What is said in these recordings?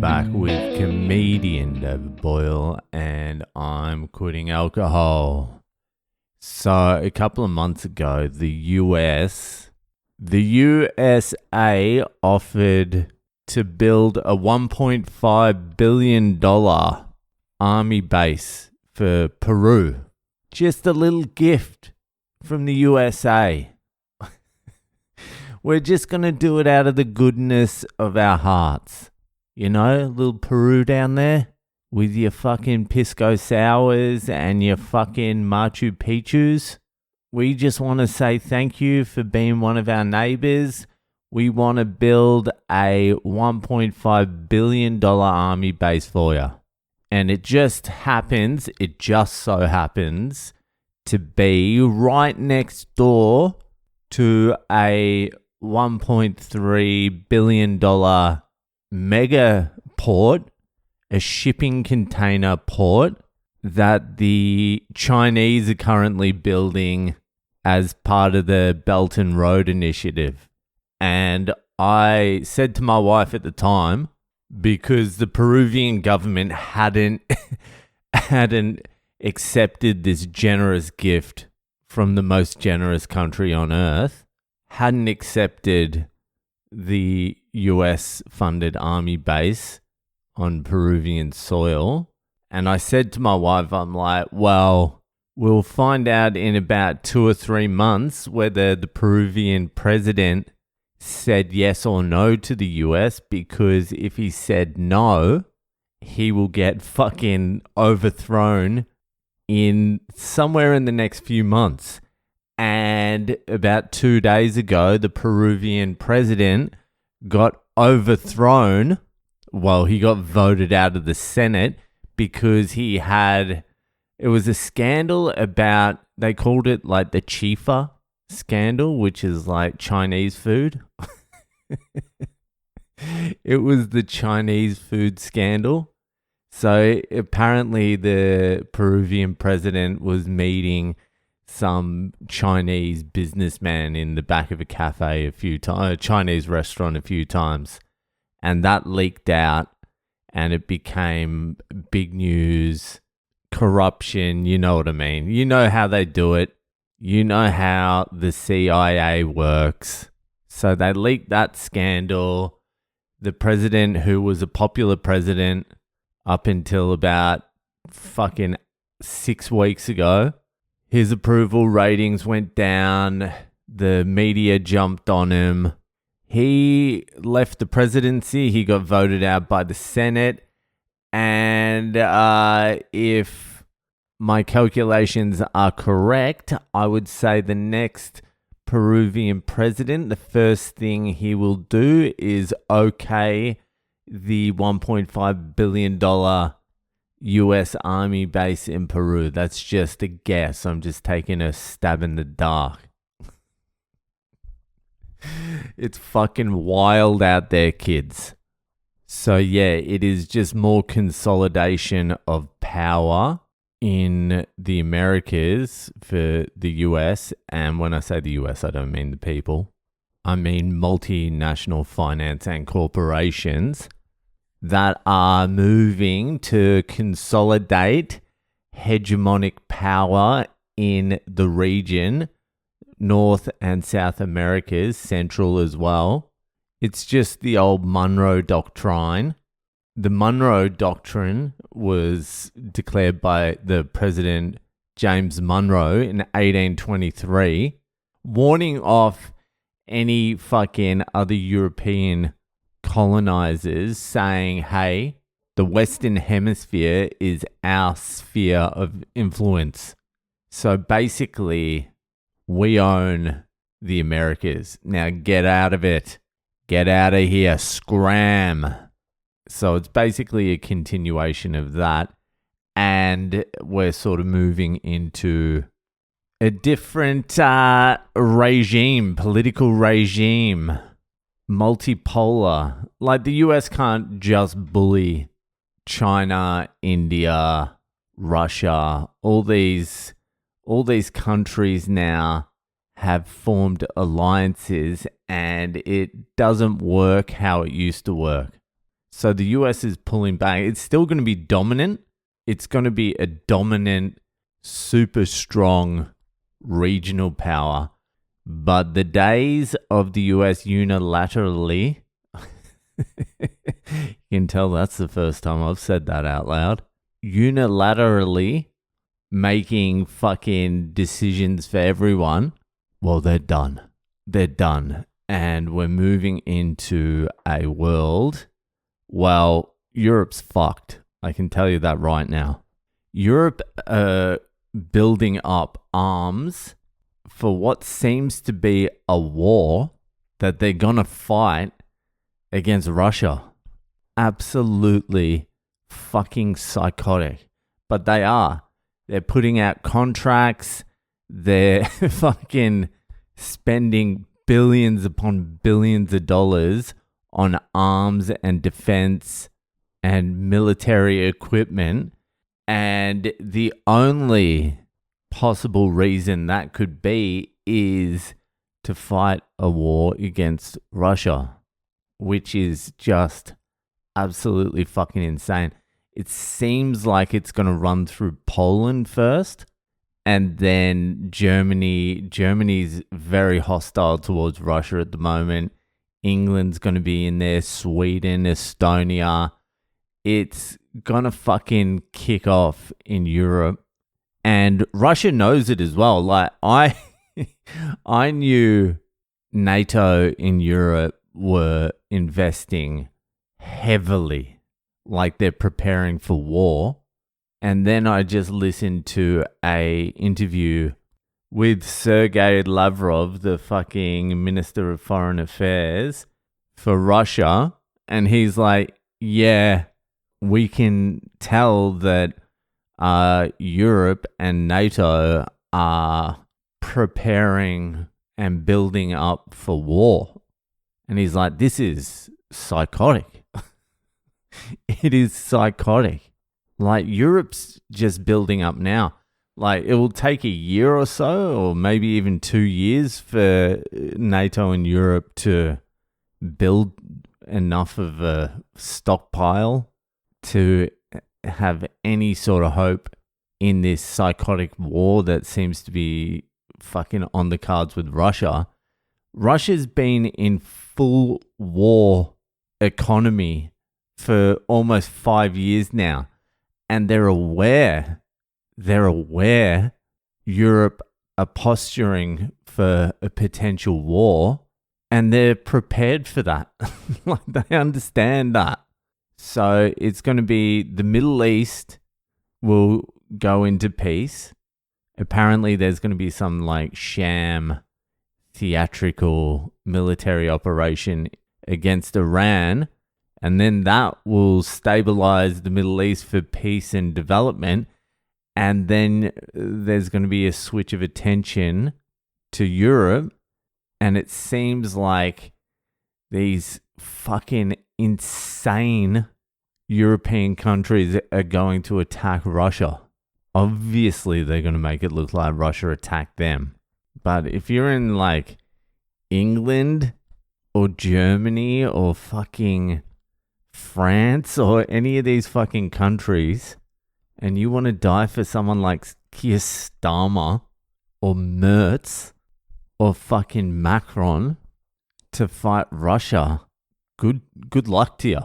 back with comedian Geo Boyle, and I'm quitting alcohol. So a couple of months ago, the USA offered to build a $1.5 billion army base for Peru. Just a little gift from the USA. We're just going to do it out of the goodness of our hearts. You know, little Peru down there with your fucking pisco sours and your fucking Machu Picchus. We just want to say thank you for being one of our neighbors. We want to build a $1.5 billion army base for you. And it just so happens to be right next door to a $1.3 billion mega port, a shipping container port that the Chinese are currently building as part of the Belt and Road Initiative. And I said to my wife at the time, because the Peruvian government hadn't accepted this generous gift from the most generous country on earth, hadn't accepted the US-funded army base on Peruvian soil. And I said to my wife, I'm like, well, we'll find out in about 2 or 3 months whether the Peruvian president said yes or no to the US, because if he said no, he will get fucking overthrown in somewhere in the next few months. And about 2 days ago, the Peruvian president got overthrown. Well, he got voted out of the Senate because it was a scandal about, they called it like the chifa scandal, which is like Chinese food. It was the Chinese food scandal. So apparently the Peruvian president was meeting some Chinese businessman in the back of a cafe a Chinese restaurant a few times. And that leaked out and it became big news, corruption, you know what I mean. You know how they do it. You know how the CIA works. So they leaked that scandal. The president, who was a popular president up until about fucking 6 weeks ago, his approval ratings went down. The media jumped on him. He left the presidency. He got voted out by the Senate. And if my calculations are correct, I would say the next Peruvian president, the first thing he will do is okay the $1.5 billion US Army base in Peru. That's just a guess. I'm just taking a stab in the dark. It's fucking wild out there, kids. So yeah, it is just more consolidation of power in the Americas for the US. And when I say the US, I don't mean the people. I mean multinational finance and corporations that are moving to consolidate hegemonic power in the region, North and South Americas, Central as well. It's just the old Monroe Doctrine. The Monroe Doctrine was declared by the President James Monroe in 1823, warning off any fucking other European colonizers, saying, hey, the Western Hemisphere is our sphere of influence. So basically, we own the Americas. Now get out of it. Get out of here. Scram. So it's basically a continuation of that. And we're sort of moving into a different regime, political regime. Multipolar. Like the US can't just bully China, India, Russia. All these countries now have formed alliances, and it doesn't work how it used to work. So the US is pulling back. It's still going to be dominant. It's going to be a dominant, super strong regional power. But the days of the US unilaterally, you can tell that's the first time I've said that out loud, unilaterally making fucking decisions for everyone, well, they're done. They're done. And we're moving into a world, well, Europe's fucked. I can tell you that right now. Europe building up arms for what seems to be a war that they're going to fight against Russia. Absolutely fucking psychotic. But they are. They're putting out contracts. They're fucking spending billions upon billions of dollars on arms and defense and military equipment. And the only possible reason that could be is to fight a war against Russia, which is just absolutely fucking insane. It seems like it's going to run through Poland first, and then Germany. Germany's very hostile towards Russia at the moment. England's going to be in there, Sweden, Estonia. It's going to fucking kick off in Europe. And Russia knows it as well. Like, I knew NATO in Europe were investing heavily, like they're preparing for war. And then I just listened to a interview with Sergei Lavrov, the fucking Minister of Foreign Affairs for Russia. And he's like, yeah, we can tell that Europe and NATO are preparing and building up for war. And he's like, this is psychotic. It is psychotic. Like, Europe's just building up now. Like, it will take a year or so, or maybe even 2 years for NATO and Europe to build enough of a stockpile to have any sort of hope in this psychotic war that seems to be fucking on the cards with Russia. Russia's been in full war economy for almost 5 years now. And they're aware Europe are posturing for a potential war, and they're prepared for that. Like, they understand that. So it's going to be the Middle East will go into peace. Apparently there's going to be some like sham theatrical military operation against Iran. And then that will stabilize the Middle East for peace and development. And then there's going to be a switch of attention to Europe. And it seems like these fucking insane European countries are going to attack Russia. Obviously, they're going to make it look like Russia attacked them. But if you're in like England or Germany or fucking France or any of these fucking countries, and you want to die for someone like Keir Starmer or Merz or fucking Macron to fight Russia, good luck to you.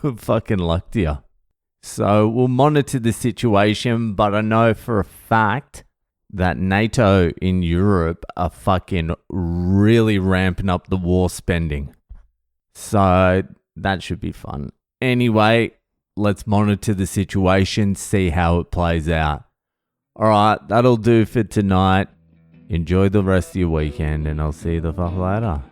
Good fucking luck to you. So we'll monitor the situation, but I know for a fact that NATO in Europe are fucking really ramping up the war spending. So that should be fun. Anyway, let's monitor the situation, see how it plays out. All right, that'll do for tonight. Enjoy the rest of your weekend, and I'll see you the fuck later.